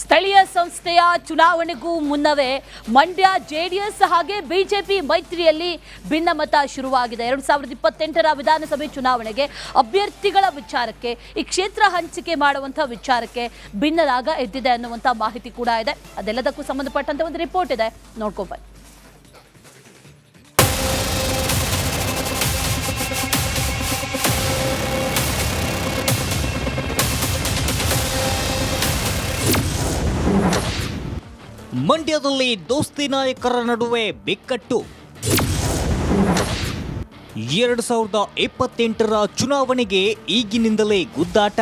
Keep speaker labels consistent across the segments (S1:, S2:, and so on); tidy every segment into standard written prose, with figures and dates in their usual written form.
S1: ಸ್ಥಳೀಯ ಸಂಸ್ಥೆಯ ಚುನಾವಣೆಗೂ ಮುನ್ನವೇ ಮಂಡ್ಯ ಜೆಡಿಎಸ್ ಹಾಗೆ ಬಿಜೆಪಿ ಮೈತ್ರಿಯಲ್ಲಿ ಭಿನ್ನಮತ ಶುರುವಾಗಿದೆ. 2028ರ ವಿಧಾನಸಭೆ ಚುನಾವಣೆಗೆ ಅಭ್ಯರ್ಥಿಗಳ ವಿಚಾರಕ್ಕೆ, ಈ ಕ್ಷೇತ್ರ ಹಂಚಿಕೆ ಮಾಡುವಂತಹ ವಿಚಾರಕ್ಕೆ ಭಿನ್ನರಾಗ ಎದ್ದಿದೆ ಅನ್ನುವಂಥ ಮಾಹಿತಿ ಕೂಡ ಇದೆ. ಅದೆಲ್ಲದಕ್ಕೂ ಸಂಬಂಧಪಟ್ಟಂತೆ ಒಂದು ರಿಪೋರ್ಟ್ ಇದೆ, ನೋಡ್ಕೊಬನ್ನಿ.
S2: ಮಂಡ್ಯದಲ್ಲಿ ದೋಸ್ತಿ ನಾಯಕರ ನಡುವೆ ಬಿಕ್ಕಟ್ಟು. 2028ರ ಚುನಾವಣೆಗೆ ಈಗಿನಿಂದಲೇ ಗುದ್ದಾಟ.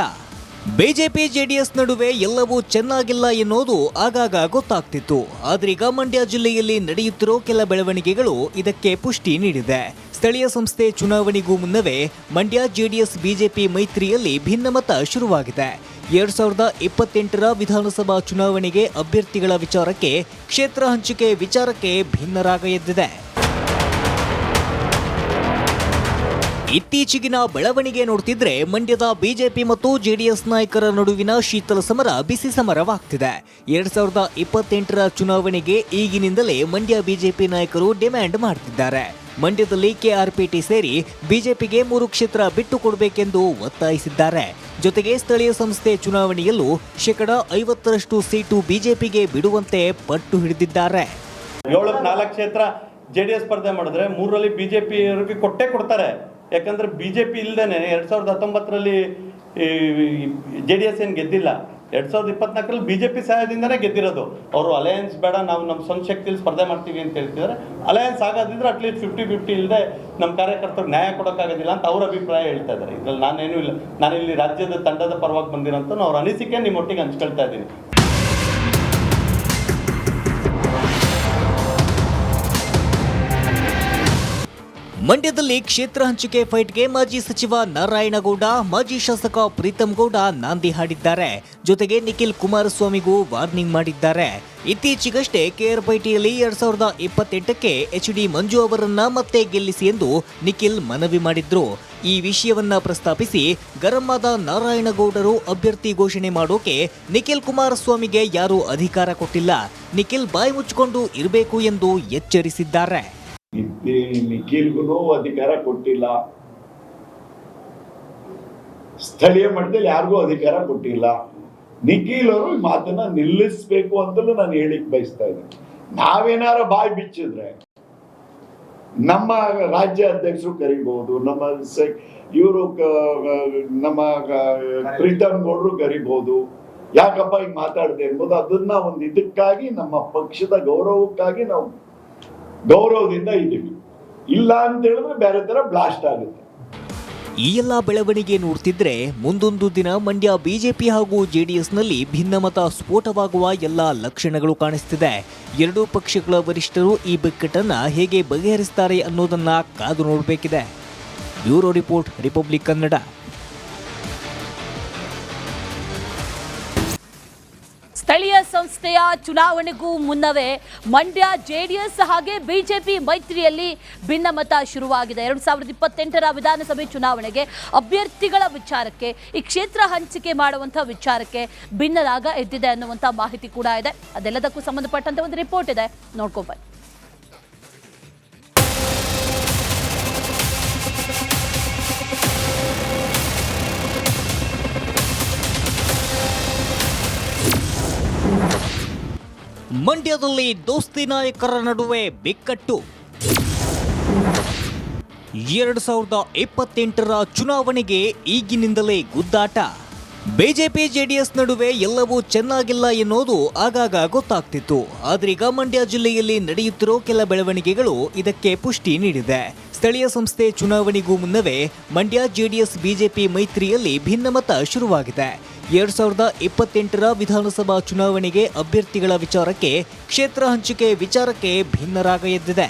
S2: ಬಿಜೆಪಿ ಜೆಡಿಎಸ್ ನಡುವೆ ಎಲ್ಲವೂ ಚೆನ್ನಾಗಿಲ್ಲ ಎನ್ನುವುದು ಆಗಾಗ ಗೊತ್ತಾಗ್ತಿತ್ತು. ಆದ್ರೀಗ ಮಂಡ್ಯ ಜಿಲ್ಲೆಯಲ್ಲಿ ನಡೆಯುತ್ತಿರೋ ಕೆಲ ಬೆಳವಣಿಗೆಗಳು ಇದಕ್ಕೆ ಪುಷ್ಟಿ ನೀಡಿದೆ. ಸ್ಥಳೀಯ ಸಂಸ್ಥೆ ಚುನಾವಣೆಗೂ ಮುನ್ನವೇ ಮಂಡ್ಯ ಜೆಡಿಎಸ್ ಬಿಜೆಪಿ ಮೈತ್ರಿಯಲ್ಲಿ ಭಿನ್ನಮತ ಶುರುವಾಗಿದೆ. 2028ರ ವಿಧಾನಸಭಾ ಚುನಾವಣೆಗೆ ಅಭ್ಯರ್ಥಿಗಳ ವಿಚಾರಕ್ಕೆ, ಕ್ಷೇತ್ರ ಹಂಚಿಕೆ ವಿಚಾರಕ್ಕೆ ಭಿನ್ನರಾಗ ಎದ್ದಿದೆ. ಇತ್ತೀಚೆಗಿನ ಬೆಳವಣಿಗೆ ನೋಡ್ತಿದ್ರೆ ಮಂಡ್ಯದ ಬಿಜೆಪಿ ಮತ್ತು ಜೆಡಿಎಸ್ ನಾಯಕರ ನಡುವಿನ ಶೀತಲ ಸಮರ ಬಿಸಿ ಸಮರವಾಗ್ತಿದೆ. 2028ರ ಚುನಾವಣೆಗೆ ಈಗಿನಿಂದಲೇ ಮಂಡ್ಯ ಬಿಜೆಪಿ ನಾಯಕರು ಡಿಮ್ಯಾಂಡ್ ಮಾಡ್ತಿದ್ದಾರೆ. ಮಂಡ್ಯದಲ್ಲಿ ಕೆಆರ್ಪೇಟೆ ಸೇರಿ ಬಿಜೆಪಿಗೆ 3 ಕ್ಷೇತ್ರ ಬಿಟ್ಟು ಕೊಡಬೇಕೆಂದು ಒತ್ತಾಯಿಸಿದ್ದಾರೆ. ಜೊತೆಗೆ ಸ್ಥಳೀಯ ಸಂಸ್ಥೆ ಚುನಾವಣೆಯಲ್ಲೂ 50% ಸೀಟು ಬಿಜೆಪಿಗೆ ಬಿಡುವಂತೆ ಪಟ್ಟು ಹಿಡಿದಿದ್ದಾರೆ.
S3: 4 ಕ್ಷೇತ್ರ ಜೆಡಿಎಸ್ ಸ್ಪರ್ಧೆ ಮಾಡಿದ್ರೆ 3ರಲ್ಲಿ ಬಿಜೆಪಿ ಅವರಿಗೆ ಕೊಡ್ತಾರೆ. ಯಾಕಂದ್ರೆ ಬಿಜೆಪಿ ಇಲ್ದೇನೆ 2019ರಲ್ಲಿ ಜೆಡಿಎಸ್ ಏನು ಗೆದ್ದಿಲ್ಲ. 2024ರಲ್ಲಿ ಬಿಜೆಪಿ ಸಹಾಯದಿಂದನೇ ಗೆದ್ದಿರೋದು. ಅವರು ಅಲಯನ್ಸ್ ಬೇಡ, ನಾವು ನಮ್ಮ ಸ್ವಂತ ಶಕ್ತಿಯಲ್ಲಿ ಸ್ಪರ್ಧೆ ಮಾಡ್ತೀವಿ ಅಂತ ಹೇಳ್ತಿದ್ದಾರೆ. ಅಲಯನ್ಸ್ ಆಗೋದಿದ್ರೆ ಅಟ್ಲೀಸ್ಟ್ 50-50 ಇಲ್ಲದೆ ನಮ್ಮ ಕಾರ್ಯಕರ್ತರಿಗೆ ನ್ಯಾಯ ಕೊಡೋಕ್ಕಾಗೋದಿಲ್ಲ ಅಂತ ಅವ್ರ ಅಭಿಪ್ರಾಯ ಹೇಳ್ತಾ ಇದ್ದಾರೆ. ಇದ್ರಲ್ಲಿ ನಾನೇನು ಇಲ್ಲ, ನಾನಿಲ್ಲಿ ರಾಜ್ಯದ ತಂಡದ ಪರವಾಗಿ ಬಂದಿರೋಂಥ ಅವ್ರ ಅನಿಸಿಕೆ ನಿಮ್ಮೊಟ್ಟಿಗೆ ಹಂಚ್ಕೊಳ್ತಾ ಇದ್ದೀನಿ.
S2: ಮಂಡ್ಯದಲ್ಲಿ ಕ್ಷೇತ್ರ ಹಂಚಿಕೆ ಫೈಟ್ಗೆ ಮಾಜಿ ಸಚಿವ ನಾರಾಯಣಗೌಡ, ಮಾಜಿ ಶಾಸಕ ಪ್ರೀತಂ ಗೌಡ ನಾಂದಿ ಹಾಡಿದ್ದಾರೆ. ಜೊತೆಗೆ ನಿಖಿಲ್ ಕುಮಾರಸ್ವಾಮಿಗೂ ವಾರ್ನಿಂಗ್ ಮಾಡಿದ್ದಾರೆ. ಇತ್ತೀಚೆಗಷ್ಟೇ ಕೆಆರ್ಪೇಟೆಯಲ್ಲಿ 2028ಕ್ಕೆ ಎಚ್ಡಿ ಮಂಜು ಅವರನ್ನ ಮತ್ತೆ ಗೆಲ್ಲಿಸಿ ಎಂದು ನಿಖಿಲ್ ಮನವಿ ಮಾಡಿದ್ರು. ಈ ವಿಷಯವನ್ನ ಪ್ರಸ್ತಾಪಿಸಿ ಗರಂ ಆದ ನಾರಾಯಣಗೌಡರು ಅಭ್ಯರ್ಥಿ ಘೋಷಣೆ ಮಾಡೋಕೆ ನಿಖಿಲ್ ಕುಮಾರಸ್ವಾಮಿಗೆ ಯಾರೂ ಅಧಿಕಾರ ಕೊಟ್ಟಿಲ್ಲ, ನಿಖಿಲ್ ಬಾಯಿ ಮುಚ್ಚಿಕೊಂಡು ಇರಬೇಕು ಎಂದು ಎಚ್ಚರಿಸಿದ್ದಾರೆ.
S4: ನಿಖಿಲ್ಗೂ ಅಧಿಕಾರ ಕೊಟ್ಟಿಲ್ಲ, ಸ್ಥಳೀಯ ಮಟ್ಟದಲ್ಲಿ ಯಾರಿಗೂ ಅಧಿಕಾರ ಕೊಟ್ಟಿಲ್ಲ. ನಿಖಿಲ್ ಅವರು ಮಾತನ್ನ ನಿಲ್ಲಿಸಬೇಕು ಅಂತಲೂ ನಾನು ಹೇಳಿಕ್ ಬಯಸ್ತಾ ಇದ್ದೀನಿ. ನಾವೇನಾರ ಬಾಯಿ ಬಿಚ್ಚಿದ್ರೆ ನಮ್ಮ ರಾಜ್ಯ ಅಧ್ಯಕ್ಷರು ಕರಿಬಹುದು, ನಮ್ಮ ಪ್ರೀತಮ್ ಗೌಡ್ರು ಕರಿಬಹುದು. ಯಾಕಪ್ಪ ಹಿಂಗ್ ಮಾತಾಡದೆ ಎಂಬುದು ಅದನ್ನ ಒಂದು ಇದಕ್ಕಾಗಿ, ನಮ್ಮ ಪಕ್ಷದ ಗೌರವಕ್ಕಾಗಿ ನಾವು ಗೌರವದಿಂದ ಇದ್ದೀವಿ. ಇಲ್ಲ ಅಂತ ಹೇಳಿದ್ರೆ ಬೇರೆ ತರ ಬ್ಲಾಸ್ಟ್ ಆಗುತ್ತೆ.
S2: ಈ ಎಲ್ಲ ಬೆಳವಣಿಗೆ ನೋಡ್ತಿದ್ರೆ ಮುಂದೊಂದು ದಿನ ಮಂಡ್ಯ ಬಿಜೆಪಿ ಹಾಗೂ ಜೆಡಿಎಸ್ನಲ್ಲಿ ಭಿನ್ನಮತ ಸ್ಫೋಟವಾಗುವ ಎಲ್ಲ ಲಕ್ಷಣಗಳು ಕಾಣಿಸ್ತಿದೆ. ಎರಡೂ ಪಕ್ಷಗಳ ವರಿಷ್ಠರು ಈ ಬಿಕ್ಕಟ್ಟನ್ನ ಹೇಗೆ ಬಗೆಹರಿಸ್ತಾರೆ ಅನ್ನೋದನ್ನ ಕಾದು ನೋಡಬೇಕಿದೆ. Bureau report, republic Kannada.
S1: ಸ್ಥಳೀಯ ಸಂಸ್ಥೆಯ ಚುನಾವಣೆಗೂ ಮುನ್ನವೇ ಮಂಡ್ಯ ಜೆಡಿಎಸ್ ಹಾಗೆ ಬಿಜೆಪಿ ಮೈತ್ರಿಯಲ್ಲಿ ಭಿನ್ನಮತ ಶುರುವಾಗಿದೆ. 2028ರ ವಿಧಾನಸಭೆ ಚುನಾವಣೆಗೆ ಅಭ್ಯರ್ಥಿಗಳ ವಿಚಾರಕ್ಕೆ, ಈ ಕ್ಷೇತ್ರ ಹಂಚಿಕೆ ಮಾಡುವಂತಹ ವಿಚಾರಕ್ಕೆ ಭಿನ್ನರಾಗ ಎದ್ದಿದೆ ಅನ್ನುವಂಥ ಮಾಹಿತಿ ಕೂಡ ಇದೆ. ಅದೆಲ್ಲದಕ್ಕೂ ಸಂಬಂಧಪಟ್ಟಂತೆ ಒಂದು ರಿಪೋರ್ಟ್ ಇದೆ, ನೋಡ್ಕೊಬನ್ನಿ.
S2: ಮಂಡ್ಯದಲ್ಲಿ ದೋಸ್ತಿ ನಾಯಕರ ನಡುವೆ ಬಿಕ್ಕಟ್ಟು. 2028ರ ಚುನಾವಣೆಗೆ ಈಗಿನಿಂದಲೇ ಗುದ್ದಾಟ. ಬಿಜೆಪಿ ಜೆಡಿಎಸ್ ನಡುವೆ ಎಲ್ಲವೂ ಚೆನ್ನಾಗಿಲ್ಲ ಎನ್ನುವುದು ಆಗಾಗ ಗೊತ್ತಾಗ್ತಿತ್ತು. ಆದ್ರೀಗ ಮಂಡ್ಯ ಜಿಲ್ಲೆಯಲ್ಲಿ ನಡೆಯುತ್ತಿರೋ ಕೆಲ ಬೆಳವಣಿಗೆಗಳು ಇದಕ್ಕೆ ಪುಷ್ಟಿ ನೀಡಿದೆ. ಸ್ಥಳೀಯ ಸಂಸ್ಥೆ ಚುನಾವಣೆಗೂ ಮುನ್ನವೇ ಮಂಡ್ಯ ಜೆಡಿಎಸ್ ಬಿಜೆಪಿ ಮೈತ್ರಿಯಲ್ಲಿ ಭಿನ್ನಮತ ಶುರುವಾಗಿದೆ. 2028ರ ವಿಧಾನಸಭಾ ಚುನಾವಣೆಗೆ ಅಭ್ಯರ್ಥಿಗಳ ವಿಚಾರಕ್ಕೆ, ಕ್ಷೇತ್ರ ಹಂಚಿಕೆ ವಿಚಾರಕ್ಕೆ ಭಿನ್ನರಾಗ ಎದ್ದಿದೆ.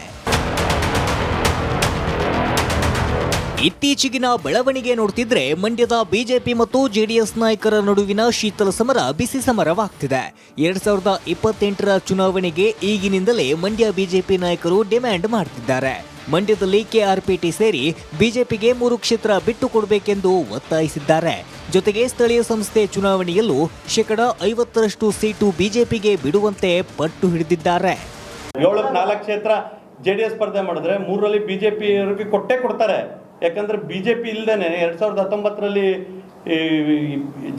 S2: ಇತ್ತೀಚೆಗಿನ ಬೆಳವಣಿಗೆ ನೋಡ್ತಿದ್ರೆ ಮಂಡ್ಯದ ಬಿಜೆಪಿ ಮತ್ತು ಜೆಡಿಎಸ್ ನಾಯಕರ ನಡುವಿನ ಶೀತಲ ಸಮರ ಬಿಸಿ ಸಮರವಾಗ್ತಿದೆ. 2028ರ ಚುನಾವಣೆಗೆ ಈಗಿನಿಂದಲೇ ಮಂಡ್ಯ ಬಿಜೆಪಿ ನಾಯಕರು ಡಿಮ್ಯಾಂಡ್ ಮಾಡ್ತಿದ್ದಾರೆ. ಮಂಡ್ಯದಲ್ಲಿ ಕೆಆರ್ಪೇಟೆ ಸೇರಿ ಬಿಜೆಪಿಗೆ 3 ಕ್ಷೇತ್ರ ಬಿಟ್ಟು ಕೊಡಬೇಕೆಂದು ಒತ್ತಾಯಿಸಿದ್ದಾರೆ. ಜೊತೆಗೆ ಸ್ಥಳೀಯ ಸಂಸ್ಥೆ ಚುನಾವಣೆಯಲ್ಲೂ 50% ಸೀಟು ಬಿಜೆಪಿಗೆ ಬಿಡುವಂತೆ ಪಟ್ಟು ಹಿಡಿದಿದ್ದಾರೆ.
S3: 4 ಕ್ಷೇತ್ರ JDS ಸ್ಪರ್ಧೆ ಮಾಡಿದ್ರೆ 3ರಲ್ಲಿ ಬಿಜೆಪಿ ಅವರಿಗೆ ಕೊಡ್ತಾರೆ. ಯಾಕಂದ್ರೆ ಬಿಜೆಪಿ ಇಲ್ದೇನೆ 2019ರಲ್ಲಿ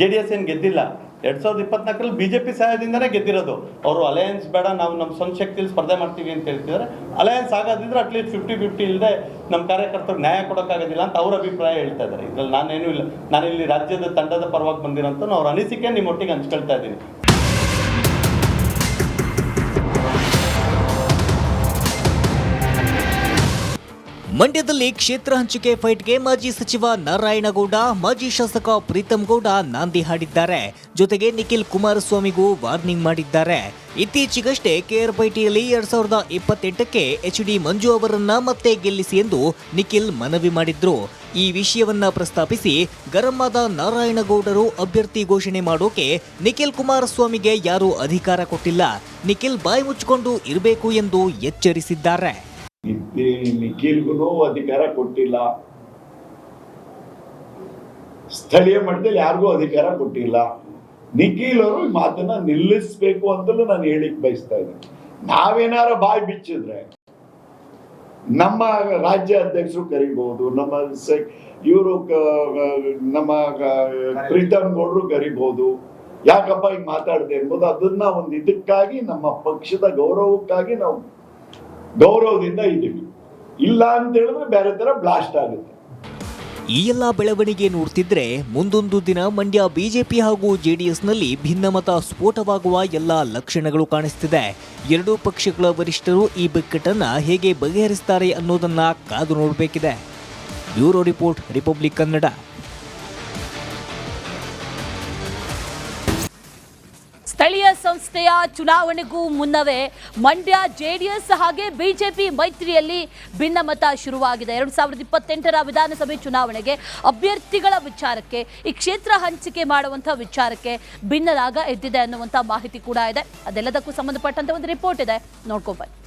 S3: JDS ಏನು ಗೆದ್ದಿಲ್ಲ. 2024ರಲ್ಲಿ ಬಿಜೆಪಿ ಸಹಾಯದಿಂದನೇ ಗೆದ್ದಿರೋದು. ಅವರು ಅಲಯನ್ಸ್ ಬೇಡ, ನಾವು ನಮ್ಮ ಸ್ವಂತ ಶಕ್ತಿಯಲ್ಲಿ ಸ್ಪರ್ಧೆ ಮಾಡ್ತೀವಿ ಅಂತ ಹೇಳ್ತಿದ್ದಾರೆ. ಅಲಯನ್ಸ್ ಆಗೋದಿದ್ರೆ ಅಟ್ಲೀಸ್ಟ್ 50-50 ಇಲ್ಲದೆ ನಮ್ಮ ಕಾರ್ಯಕರ್ತರಿಗೆ ನ್ಯಾಯ ಕೊಡೋಕ್ಕಾಗೋದಿಲ್ಲ ಅಂತ ಅವ್ರ ಅಭಿಪ್ರಾಯ ಹೇಳ್ತಾ ಇದ್ದಾರೆ. ಇದ್ರಲ್ಲಿ ನಾನೇನು ಇಲ್ಲ, ನಾನಿಲ್ಲಿ ರಾಜ್ಯದ ತಂಡದ ಪರವಾಗಿ ಬಂದಿರೋಂಥ ಅವ್ರ ಅನಿಸಿಕೆ ನಿಮ್ಮೊಟ್ಟಿಗೆ ಹಂಚ್ಕೊಳ್ತಾ ಇದ್ದೀನಿ.
S2: ಮಂಡ್ಯದಲ್ಲಿ ಕ್ಷೇತ್ರ ಹಂಚಿಕೆ ಫೈಟ್ಗೆ ಮಾಜಿ ಸಚಿವ ನಾರಾಯಣಗೌಡ, ಮಾಜಿ ಶಾಸಕ ಪ್ರೀತಂ ಗೌಡ ನಾಂದಿ ಹಾಡಿದ್ದಾರೆ. ಜೊತೆಗೆ ನಿಖಿಲ್ ಕುಮಾರಸ್ವಾಮಿಗೂ ವಾರ್ನಿಂಗ್ ಮಾಡಿದ್ದಾರೆ. ಇತ್ತೀಚೆಗಷ್ಟೇ ಕೆಆರ್ಪೇಟೆಯಲ್ಲಿ 2028ಕ್ಕೆ HD ಮಂಜು ಅವರನ್ನ ಮತ್ತೆ ಗೆಲ್ಲಿಸಿ ಎಂದು ನಿಖಿಲ್ ಮನವಿ ಮಾಡಿದ್ರು. ಈ ವಿಷಯವನ್ನ ಪ್ರಸ್ತಾಪಿಸಿ ಗರಂ ಆದ ನಾರಾಯಣಗೌಡರು ಅಭ್ಯರ್ಥಿ ಘೋಷಣೆ ಮಾಡೋಕೆ ನಿಖಿಲ್ ಕುಮಾರಸ್ವಾಮಿಗೆ ಯಾರೂ ಅಧಿಕಾರ ಕೊಟ್ಟಿಲ್ಲ, ನಿಖಿಲ್ ಬಾಯಿ ಮುಚ್ಚಿಕೊಂಡು ಇರಬೇಕು ಎಂದು ಎಚ್ಚರಿಸಿದ್ದಾರೆ.
S4: ನಿಖಿಲ್ಗೂ ಅಧಿಕಾರ ಕೊಟ್ಟಿಲ್ಲ, ಸ್ಥಳೀಯ ಮಟ್ಟದಲ್ಲಿ ಯಾರಿಗೂ ಅಧಿಕಾರ ಕೊಟ್ಟಿಲ್ಲ. ನಿಖಿಲ್ ಅವರು ಮಾತನ್ನ ನಿಲ್ಲಿಸಬೇಕು ಅಂತಲೂ ನಾನು ಹೇಳಿಕ್ ಬಯಸ್ತಾ ಇದ್ದೀನಿ. ನಾವೇನಾರ ಬಾಯಿ ಬಿಚ್ಚಿದ್ರೆ ನಮ್ಮ ರಾಜ್ಯ ಅಧ್ಯಕ್ಷರು ಕರಿಬಹುದು, ನಮ್ಮ ಪ್ರೀತಮ್ ಗೌಡ್ರು ಕರಿಬಹುದು. ಯಾಕಪ್ಪ ಹಿಂಗ್ ಮಾತಾಡ್ದೆ ಎಂಬುದು ಅದನ್ನ ಒಂದು ಇದಕ್ಕಾಗಿ ನಮ್ಮ ಪಕ್ಷದ ಗೌರವಕ್ಕಾಗಿ ನಾವು ಗೌರವದಿಂದ ಇದ್ದೀವಿ. ಇಲ್ಲ ಅಂತ ಹೇಳಿದ್ರೆ ಬೇರೆ ತರ ಬ್ಲಾಸ್ಟ್ ಆಗುತ್ತೆ.
S2: ಈ ಎಲ್ಲ ಬೆಳವಣಿಗೆ ನೋಡ್ತಿದ್ರೆ ಮುಂದೊಂದು ದಿನ ಮಂಡ್ಯ ಬಿಜೆಪಿ ಹಾಗೂ ಜೆಡಿಎಸ್ನಲ್ಲಿ ಭಿನ್ನಮತ ಸ್ಫೋಟವಾಗುವ ಎಲ್ಲ ಲಕ್ಷಣಗಳು ಕಾಣಿಸ್ತಿದೆ. ಎರಡೂ ಪಕ್ಷಗಳ ವರಿಷ್ಠರು ಈ ಬಿಕ್ಕಟ್ಟನ್ನ ಹೇಗೆ ಬಗೆಹರಿಸ್ತಾರೆ ಅನ್ನೋದನ್ನ ಕಾದು ನೋಡಬೇಕಿದೆ. Bureau report, republic Kannada.
S1: ಸ್ಥಳೀಯ ಸಂಸ್ಥೆಯ ಚುನಾವಣೆಗೂ ಮುನ್ನವೇ ಮಂಡ್ಯ JDS ಹಾಗೆ ಬಿಜೆಪಿ ಮೈತ್ರಿಯಲ್ಲಿ ಭಿನ್ನಮತ ಶುರುವಾಗಿದೆ. 2028ರ ವಿಧಾನಸಭೆ ಚುನಾವಣೆಗೆ ಅಭ್ಯರ್ಥಿಗಳ ವಿಚಾರಕ್ಕೆ, ಈ ಕ್ಷೇತ್ರ ಹಂಚಿಕೆ ಮಾಡುವಂತಹ ವಿಚಾರಕ್ಕೆ ಭಿನ್ನರಾಗ ಎದ್ದಿದೆ ಅನ್ನುವಂಥ ಮಾಹಿತಿ ಕೂಡ ಇದೆ. ಅದೆಲ್ಲದಕ್ಕೂ ಸಂಬಂಧಪಟ್ಟಂತೆ ಒಂದು ರಿಪೋರ್ಟ್ ಇದೆ, ನೋಡ್ಕೊಬನ್ನಿ.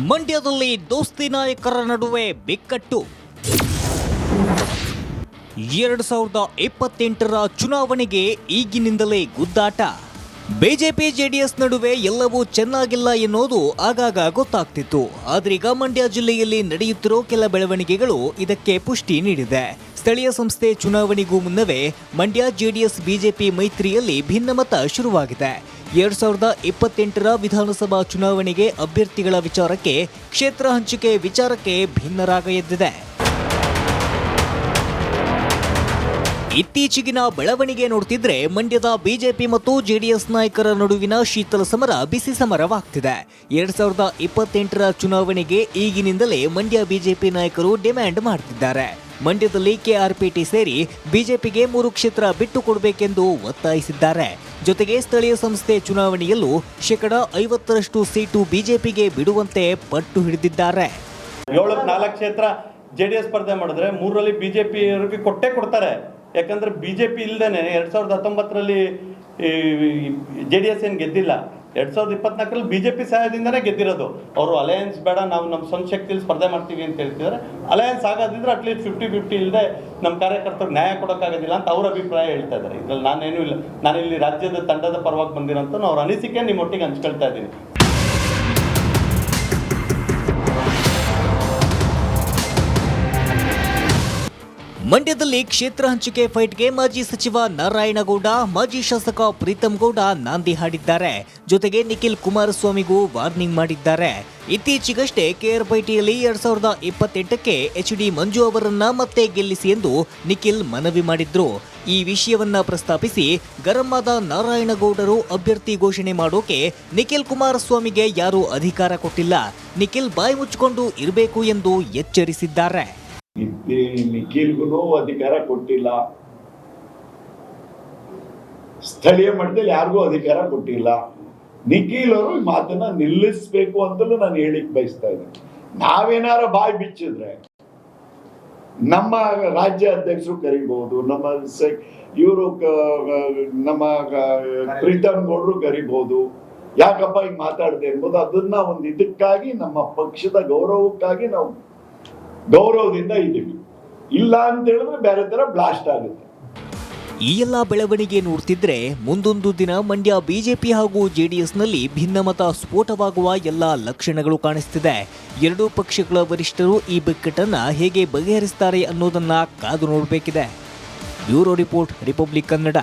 S2: ಮಂಡ್ಯದಲ್ಲಿ ದೋಸ್ತಿ ನಾಯಕರ ನಡುವೆ ಬಿಕ್ಕಟ್ಟು. 2028ರ ಚುನಾವಣೆಗೆ ಈಗಿನಿಂದಲೇ ಗುದ್ದಾಟ. ಬಿಜೆಪಿ JDS ನಡುವೆ ಎಲ್ಲವೂ ಚೆನ್ನಾಗಿಲ್ಲ ಎನ್ನುವುದು ಆಗಾಗ ಗೊತ್ತಾಗ್ತಿತ್ತು. ಆದ್ರೀಗ ಮಂಡ್ಯ ಜಿಲ್ಲೆಯಲ್ಲಿ ನಡೆಯುತ್ತಿರೋ ಕೆಲ ಬೆಳವಣಿಗೆಗಳು ಇದಕ್ಕೆ ಪುಷ್ಟಿ ನೀಡಿದೆ. ಸ್ಥಳೀಯ ಸಂಸ್ಥೆ ಚುನಾವಣೆಗೂ ಮುನ್ನವೇ ಮಂಡ್ಯ JDS ಬಿಜೆಪಿ ಮೈತ್ರಿಯಲ್ಲಿ ಭಿನ್ನಮತ ಶುರುವಾಗಿದೆ. 2028ರ ವಿಧಾನಸಭಾ ಚುನಾವಣೆಗೆ ಅಭ್ಯರ್ಥಿಗಳ ವಿಚಾರಕ್ಕೆ, ಕ್ಷೇತ್ರ ಹಂಚಿಕೆ ವಿಚಾರಕ್ಕೆ ಭಿನ್ನರಾಗ ಎದ್ದಿದೆ. ಇತ್ತೀಚೆಗಿನ ಬೆಳವಣಿಗೆ ನೋಡ್ತಿದ್ರೆ ಮಂಡ್ಯದ ಬಿಜೆಪಿ ಮತ್ತು JDS ನಾಯಕರ ನಡುವಿನ ಶೀತಲ ಸಮರ ಬಿಸಿ ಸಮರವಾಗ್ತಿದೆ. 2028ರ ಚುನಾವಣೆಗೆ ಈಗಿನಿಂದಲೇ ಮಂಡ್ಯ ಬಿಜೆಪಿ ನಾಯಕರು ಡಿಮ್ಯಾಂಡ್ ಮಾಡ್ತಿದ್ದಾರೆ. ಮಂಡ್ಯದಲ್ಲಿ ಕೆಆರ್ಪೇಟೆ ಸೇರಿ ಬಿಜೆಪಿಗೆ 3 ಕ್ಷೇತ್ರ ಬಿಟ್ಟು ಕೊಡಬೇಕೆಂದು ಒತ್ತಾಯಿಸಿದ್ದಾರೆ. ಜೊತೆಗೆ ಸ್ಥಳೀಯ ಸಂಸ್ಥೆ ಚುನಾವಣೆಯಲ್ಲೂ 50% ಸೀಟು ಬಿಜೆಪಿಗೆ ಬಿಡುವಂತೆ ಪಟ್ಟು ಹಿಡಿದಿದ್ದಾರೆ.
S3: 4 ಕ್ಷೇತ್ರ JDS ಸ್ಪರ್ಧೆ ಮಾಡಿದ್ರೆ 3ರಲ್ಲಿ ಬಿಜೆಪಿ ಅವರಿಗೆ ಕೊಡ್ತಾರೆ. ಯಾಕಂದ್ರೆ ಬಿಜೆಪಿ ಇಲ್ದೇನೆ 2019ರಲ್ಲಿ JDS ಏನು ಗೆದ್ದಿಲ್ಲ. 2024ರಲ್ಲಿ ಬಿಜೆಪಿ ಸಹಾಯದಿಂದನೇ ಗೆದ್ದಿರೋದು. ಅವರು ಅಲಯನ್ಸ್ ಬೇಡ, ನಾವು ನಮ್ಮ ಸ್ವಂತ ಶಕ್ತಿಯಲ್ಲಿ ಸ್ಪರ್ಧೆ ಮಾಡ್ತೀವಿ ಅಂತ ಹೇಳ್ತಿದ್ದಾರೆ. ಅಲಯನ್ಸ್ ಆಗೋದಿದ್ರೆ ಅಟ್ಲೀಸ್ಟ್ 50-50 ಇಲ್ಲದೆ ನಮ್ಮ ಕಾರ್ಯಕರ್ತರಿಗೆ ನ್ಯಾಯ ಕೊಡೋಕ್ಕಾಗೋದಿಲ್ಲ ಅಂತ ಅವ್ರ ಅಭಿಪ್ರಾಯ ಹೇಳ್ತಾ ಇದ್ದಾರೆ. ಇದ್ರಲ್ಲಿ ನಾನೇನು ಇಲ್ಲ, ನಾನಿಲ್ಲಿ ರಾಜ್ಯದ ತಂಡದ ಪರವಾಗಿ ಬಂದಿರೋಂಥ ಅವ್ರ ಅನಿಸಿಕೆ ನಿಮ್ಮೊಟ್ಟಿಗೆ ಹಂಚ್ಕೊಳ್ತಾ ಇದ್ದೀನಿ.
S2: ಮಂಡ್ಯದಲ್ಲಿ ಕ್ಷೇತ್ರ ಹಂಚಿಕೆ ಫೈಟ್ಗೆ ಮಾಜಿ ಸಚಿವ ನಾರಾಯಣಗೌಡ, ಮಾಜಿ ಶಾಸಕ ಪ್ರೀತಂ ಗೌಡ ನಾಂದಿ ಹಾಡಿದ್ದಾರೆ. ಜೊತೆಗೆ ನಿಖಿಲ್ ಕುಮಾರಸ್ವಾಮಿಗೂ ವಾರ್ನಿಂಗ್ ಮಾಡಿದ್ದಾರೆ. ಇತ್ತೀಚೆಗಷ್ಟೇ ಕೆಆರ್ಪೇಟೆಯಲ್ಲಿ 2028ಕ್ಕೆ HD ಮಂಜು ಅವರನ್ನ ಮತ್ತೆ ಗೆಲ್ಲಿಸಿ ಎಂದು ನಿಖಿಲ್ ಮನವಿ ಮಾಡಿದ್ರು. ಈ ವಿಷಯವನ್ನ ಪ್ರಸ್ತಾಪಿಸಿ ಗರಂ ಆದ ನಾರಾಯಣಗೌಡರು ಅಭ್ಯರ್ಥಿ ಘೋಷಣೆ ಮಾಡೋಕೆ ನಿಖಿಲ್ ಕುಮಾರಸ್ವಾಮಿಗೆ ಯಾರೂ ಅಧಿಕಾರ ಕೊಟ್ಟಿಲ್ಲ, ನಿಖಿಲ್ ಬಾಯಿ ಮುಚ್ಚಿಕೊಂಡು ಇರಬೇಕು ಎಂದು ಎಚ್ಚರಿಸಿದ್ದಾರೆ.
S4: ನಿಖಿಲ್ಗೂ ಅಧಿಕಾರ ಕೊಟ್ಟಿಲ್ಲ, ಸ್ಥಳೀಯ ಮಟ್ಟದಲ್ಲಿ ಯಾರಿಗೂ ಅಧಿಕಾರ ಕೊಟ್ಟಿಲ್ಲ. ನಿಖಿಲ್ ಅವರು ಮಾತನ್ನ ನಿಲ್ಲಿಸಬೇಕು ಅಂತಲೂ ನಾನು ಹೇಳಿಕ್ ಬಯಸ್ತಾ ಇದ್ದೀನಿ. ನಾವೇನಾರ ಬಾಯಿ ಬಿಚ್ಚಿದ್ರೆ ನಮ್ಮ ರಾಜ್ಯ ಅಧ್ಯಕ್ಷರು ಕರಿಬಹುದು, ಇವರು ನಮ್ಮ ಪ್ರೀತಮ್ ಗೌಡ್ರು ಕರಿಬಹುದು. ಯಾಕಪ್ಪ ಹಿಂಗ್ ಮಾತಾಡ್ದೆ ಎಂಬುದು ಅದನ್ನ ಒಂದು ಇದಕ್ಕಾಗಿ ನಮ್ಮ ಪಕ್ಷದ ಗೌರವಕ್ಕಾಗಿ ನಾವು ಗೌರವದಿಂದ ಇದ್ದೀವಿ. ಇಲ್ಲ ಅಂತ ಹೇಳಿದ್ರೆ ಬೇರೆ ತರ ಬ್ಲಾಸ್ಟ್ ಆಗುತ್ತೆ.
S2: ಈ ಎಲ್ಲ ಬೆಳವಣಿಗೆ ನೋಡ್ತಿದ್ರೆ ಮುಂದೊಂದು ದಿನ ಮಂಡ್ಯ ಬಿಜೆಪಿ ಹಾಗೂ ಜೆಡಿಎಸ್ನಲ್ಲಿ ಭಿನ್ನಮತ ಸ್ಫೋಟವಾಗುವ ಎಲ್ಲ ಲಕ್ಷಣಗಳು ಕಾಣಿಸ್ತಿದೆ. ಎರಡೂ ಪಕ್ಷಗಳ ವರಿಷ್ಠರು ಈ ಬಿಕ್ಕಟ್ಟನ್ನ ಹೇಗೆ ಬಗೆಹರಿಸ್ತಾರೆ ಅನ್ನೋದನ್ನ ಕಾದು ನೋಡಬೇಕಿದೆ. Bureau report, republic Kannada.